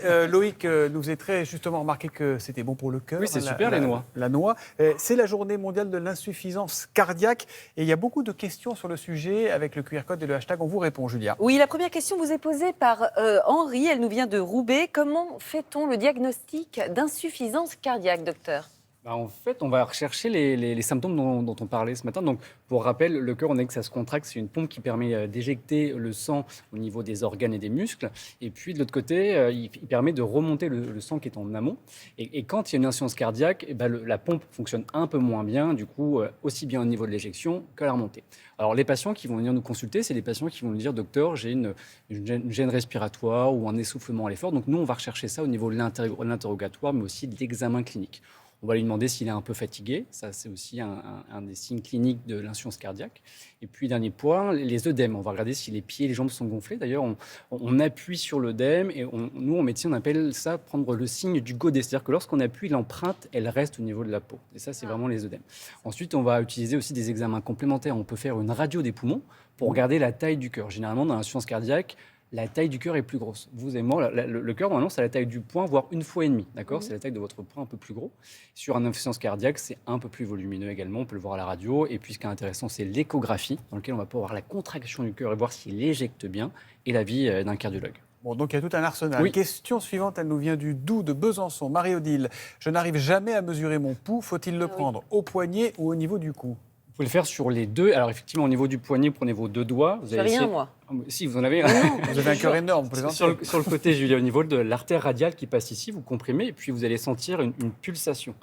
Loïc nous a très justement remarqué que c'était bon pour le cœur. Oui, c'est super les noix. La noix. C'est la journée mondiale de l'insuffisance cardiaque. Et il y a beaucoup de questions sur le sujet avec le QR code et le hashtag. On vous répond, Julia. Oui, la première question vous est posée par Henri. Elle nous vient de Roubaix. Comment fait-on le diagnostic d'insuffisance cardiaque, docteur ? En fait, on va rechercher les symptômes dont on parlait ce matin. Donc, pour rappel, le cœur, on a dit que ça se contracte. C'est une pompe qui permet d'éjecter le sang au niveau des organes et des muscles. Et puis, de l'autre côté, il permet de remonter le sang qui est en amont. Et quand il y a une insuffisance cardiaque, la pompe fonctionne un peu moins bien, du coup, aussi bien au niveau de l'éjection qu'à la remontée. Alors, les patients qui vont venir nous consulter, c'est des patients qui vont nous dire « Docteur, j'ai une gêne respiratoire ou un essoufflement à l'effort ». Donc, nous, on va rechercher ça au niveau de l'interrogatoire, mais aussi de l'examen clinique. On va lui demander s'il est un peu fatigué. Ça, c'est aussi un des signes cliniques de l'insuffisance cardiaque. Et puis, dernier point, les œdèmes. On va regarder si les pieds et les jambes sont gonflés. D'ailleurs, on appuie sur l'œdème et nous, en médecine, on appelle ça prendre le signe du godet. C'est-à-dire que lorsqu'on appuie, l'empreinte, elle reste au niveau de la peau. Et ça, c'est vraiment les œdèmes. Ensuite, on va utiliser aussi des examens complémentaires. On peut faire une radio des poumons pour regarder la taille du cœur. Généralement, dans l'insuffisance cardiaque, la taille du cœur est plus grosse. Vous et moi, le cœur, normalement, c'est la taille du poing, voire une fois et demie. D'accord ? C'est la taille de votre poing un peu plus gros. Sur une insuffisance cardiaque, c'est un peu plus volumineux également. On peut le voir à la radio. Et puis, ce qui est intéressant, c'est l'échographie, dans laquelle on va pouvoir voir la contraction du cœur et voir s'il éjecte bien, et l'avis d'un cardiologue. Bon, donc il y a tout un arsenal. Oui. Question suivante, elle nous vient du Doubs de Besançon. Marie-Odile, je n'arrive jamais à mesurer mon pouls. Faut-il le prendre au poignet ou au niveau du cou ? Vous pouvez le faire sur les deux. Alors, effectivement, au niveau du poignet, prenez vos deux doigts. Je n'ai rien, moi. Si, vous en avez. Vous avez un cœur énorme. Sur le côté, Julia, au niveau de l'artère radiale qui passe ici, vous comprimez et puis vous allez sentir une pulsation.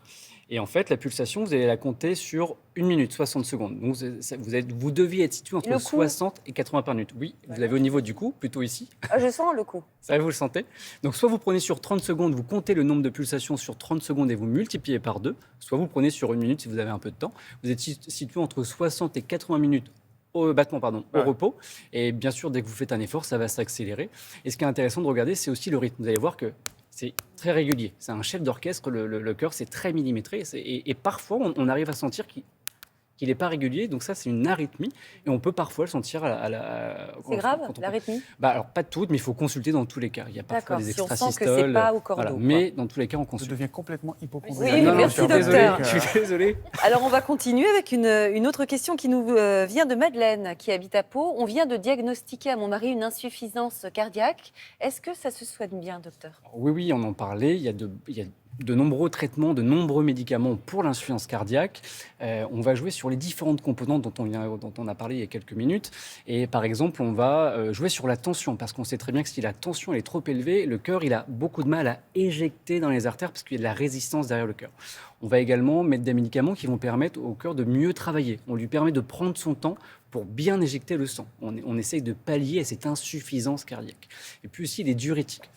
Et en fait, la pulsation, vous allez la compter sur 1 minute, 60 secondes. Donc, vous deviez être situé entre 60 et 80 par minute. Oui, vous l'avez au niveau du cou, plutôt ici. Ah, je sens le cou. Ça, vous le sentez. Donc, soit vous prenez sur 30 secondes, vous comptez le nombre de pulsations sur 30 secondes et vous multipliez par 2. Soit vous prenez sur 1 minute si vous avez un peu de temps. Vous êtes situé entre 60 et 80 minutes au repos. Et bien sûr, dès que vous faites un effort, ça va s'accélérer. Et ce qui est intéressant de regarder, c'est aussi le rythme. Vous allez voir que c'est très régulier. C'est un chef d'orchestre, le cœur, c'est très millimétré. Et parfois, on arrive à sentir qu'il n'est pas régulier. Donc ça, c'est une arythmie. Et on peut parfois le sentir C'est grave, l'arythmie ? Alors, pas toutes, mais il faut consulter dans tous les cas. Il y a parfois des extrasystoles. Si on sent que c'est pas au cordeau. Mais dans tous les cas, on consulte. Je deviens complètement hypocondriaque. Oui, merci, docteur. Je suis désolé. Alors, on va continuer avec une autre question qui nous vient de Madeleine, qui habite à Pau. On vient de diagnostiquer à mon mari une insuffisance cardiaque. Est-ce que ça se soigne bien, docteur ? Oui, on en parlait. Il y a de nombreux traitements, de nombreux médicaments pour l'insuffisance cardiaque. On va jouer sur les différentes composantes dont on a parlé il y a quelques minutes. Et par exemple, on va jouer sur la tension, parce qu'on sait très bien que si la tension est trop élevée, le cœur il a beaucoup de mal à éjecter dans les artères, parce qu'il y a de la résistance derrière le cœur. On va également mettre des médicaments qui vont permettre au cœur de mieux travailler. On lui permet de prendre son temps pour bien éjecter le sang. On essaye de pallier à cette insuffisance cardiaque. Et puis aussi les diurétiques,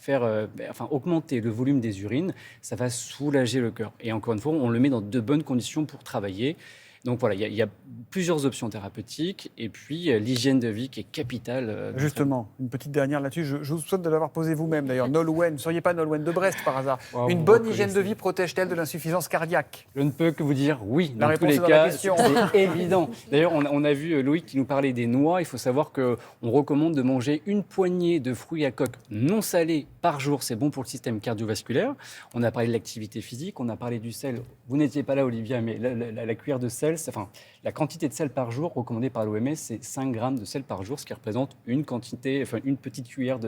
augmenter le volume des urines, ça va soulager le cœur. Et encore une fois, on le met dans de bonnes conditions pour travailler. Donc voilà, il y a plusieurs options thérapeutiques et puis l'hygiène de vie qui est capitale. Justement, une petite dernière là-dessus. Je vous souhaite de l'avoir posée vous-même d'ailleurs. Nolwenn, ne seriez pas Nolwenn de Brest par hasard. Wow, une bonne hygiène de vie protège-t-elle de l'insuffisance cardiaque ? Je ne peux que vous dire oui. La dans tous les réponse est dans cas, la question. c'est évident. D'ailleurs, on a vu Loïc qui nous parlait des noix. Il faut savoir qu'on recommande de manger une poignée de fruits à coque non salés par jour. C'est bon pour le système cardiovasculaire. On a parlé de l'activité physique, on a parlé du sel. Vous n'étiez pas là, Olivia, mais la cuillère de sel, la quantité de sel par jour recommandée par l'OMS, c'est 5 grammes de sel par jour, ce qui représente une petite cuillère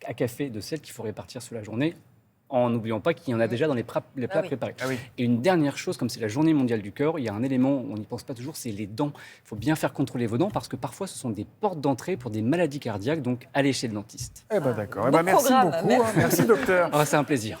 à café de sel qu'il faut répartir sur la journée, en n'oubliant pas qu'il y en a déjà dans les plats préparés. Ah oui. Et une dernière chose, comme c'est la journée mondiale du cœur, il y a un élément, on n'y pense pas toujours, c'est les dents. Il faut bien faire contrôler vos dents parce que parfois ce sont des portes d'entrée pour des maladies cardiaques, donc allez chez le dentiste. D'accord. Bon Merci programme. beaucoup. Merci docteur. C'est un plaisir.